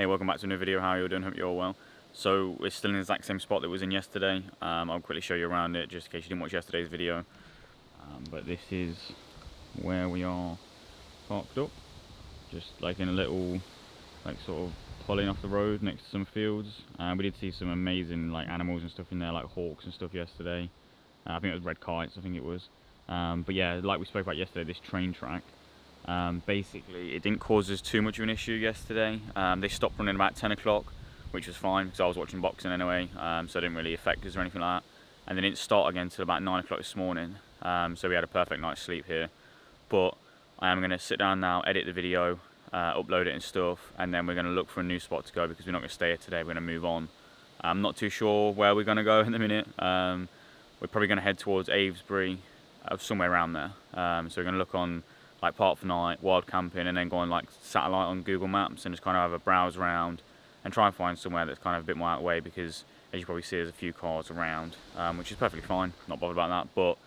Hey, welcome back to a new video. How are you all doing? Hope you're all well. So we're still in the exact same spot that was in yesterday. I'll quickly show you around it just in case you didn't watch yesterday's video. But this is where we are parked up, just like in a little sort of pulling off the road next to some fields. We did see some amazing animals and stuff in there, like hawks and stuff yesterday. I think it was red kites, I think it was. But yeah, like we spoke about yesterday, this train track, basically it didn't cause us too much of an issue yesterday. They stopped running about 10 o'clock, which was fine because I was watching boxing anyway, so it didn't really affect us or anything like that. And they didn't start again until about 9 o'clock this morning, so we had a perfect night's sleep here. But I am going to sit down now, edit the video, upload it and stuff, and then we're going to look for a new spot to go because we're not going to stay here today. We're going to move on. I'm not too sure where we're going to go in a minute. We're probably going to head towards Avesbury, somewhere around there. So we're going to look on Park for Night, Wild Camping, and then go on satellite on Google Maps and just kind of have a browse around and try and find somewhere that's kind of a bit more out of the way, because as you probably see there's a few cars around, which is perfectly fine, not bothered about that. But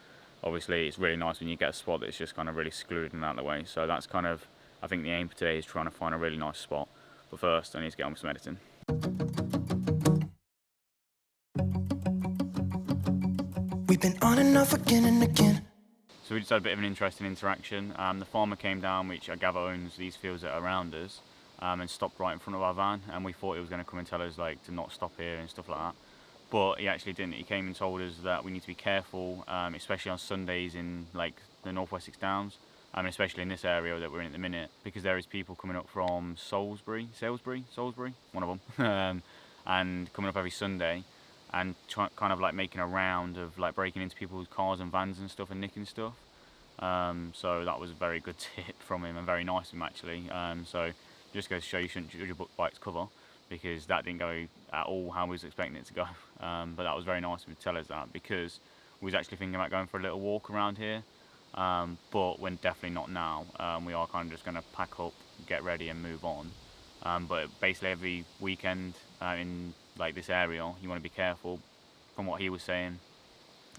obviously it's really nice when you get a spot that's just kind of really secluded and out of the way. So that's kind of, I think the aim for today is trying to find a really nice spot. But first I need to get on with some editing. We've been on and off again and again. So we just had a bit of an interesting interaction. The farmer came down, which I gather owns these fields that are around us, and stopped right in front of our van, and we thought he was going to come and tell us to not stop here and stuff like that. But he actually didn't. He came and told us that we need to be careful, especially on Sundays in the North Wessex Downs, and especially in this area that we're in at the minute, because there is people coming up from Salisbury, one of them, and coming up every Sunday and kind of making a round of breaking into people's cars and vans and stuff and nicking stuff. So that was a very good tip from him and very nice of him actually. So just goes to show you shouldn't judge a book by its cover, because that didn't go at all how we was expecting it to go. But that was very nice of him to tell us that, because we was actually thinking about going for a little walk around here, but we're definitely not now. We are kind of just going to pack up, get ready and move on. But basically every weekend in this area you want to be careful. From what he was saying,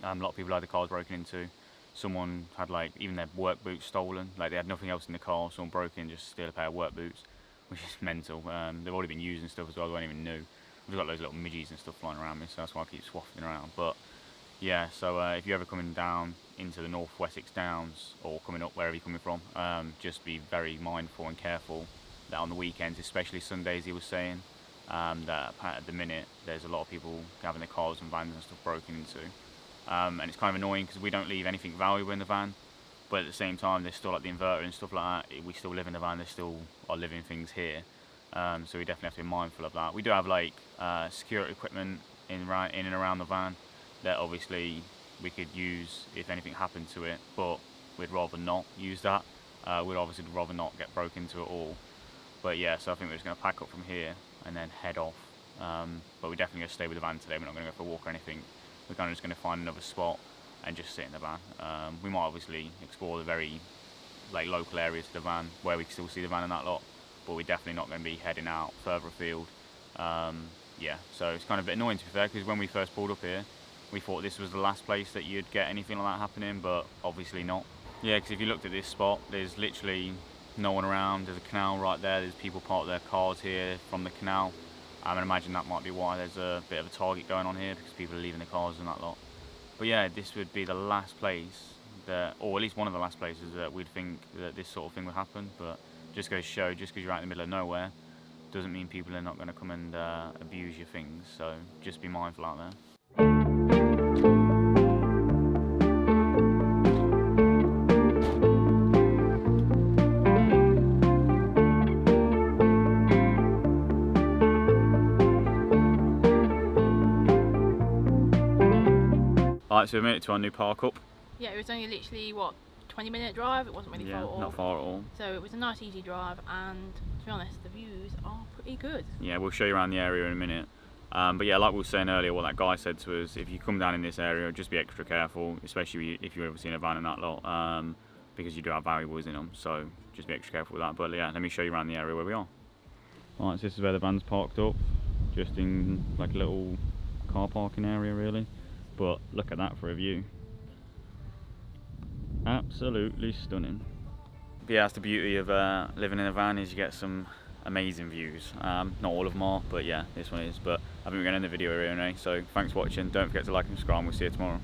a lot of people had their cars broken into. Someone had even their work boots stolen. They had nothing else in the car, someone broke in just to steal a pair of work boots, which is mental. They've already been used and stuff as well, I don't even know. We've got those little midgies and stuff flying around me, so that's why I keep swapping around. But yeah, so if you're ever coming down into the North Wessex Downs, or coming up wherever you're coming from, just be very mindful and careful that on the weekends, especially Sundays, he was saying, that at the minute there's a lot of people having their cars and vans and stuff broken into. And it's kind of annoying because we don't leave anything valuable in the van, but at the same time there's still the inverter and stuff like that. We still live in the van, there still are living things here, so we definitely have to be mindful of that. We do have security equipment in and around the van that obviously we could use if anything happened to it, but we'd rather not use that. We'd obviously rather not get broken into at all. But yeah, so I think we're just going to pack up from here and then head off. But we're definitely going to stay with the van today. We're not going to go for a walk or anything. We're kind of just going to find another spot and just sit in the van. We might obviously explore the very local areas to the van where we can still see the van and that lot, but we're definitely not going to be heading out further afield. Yeah, so it's kind of a bit annoying to be fair, because when we first pulled up here, we thought this was the last place that you'd get anything like that happening, but obviously not. Yeah, because if you looked at this spot, there's literally no one around. There's a canal right there, there's people park their cars here from the canal. And imagine that might be why there's a bit of a target going on here, because people are leaving the cars and that lot. But yeah, this would be the last place that, or at least one of the last places that we'd think that this sort of thing would happen. But just goes to show, just because you're out in the middle of nowhere doesn't mean people are not going to come and abuse your things. So just be mindful out there. Alright, so we made it to our new park up. Yeah, it was only literally, what, 20-minute drive? It wasn't really far at all. Not far at all. So it was a nice easy drive, and to be honest, the views are pretty good. Yeah, we'll show you around the area in a minute. But yeah, like we were saying earlier, what that guy said to us, if you come down in this area, just be extra careful, especially if you've ever seen a van and that lot, because you do have valuables in them, so just be extra careful with that. But yeah, let me show you around the area where we are. Alright, so this is where the van's parked up, just in a little car parking area really. But look at that for a view. Absolutely stunning. But yeah, that's the beauty of living in a van, is you get some amazing views. Not all of them are, but yeah, this one is. But I think we're going to end the video here anyway. So thanks for watching. Don't forget to like and subscribe, and we'll see you tomorrow.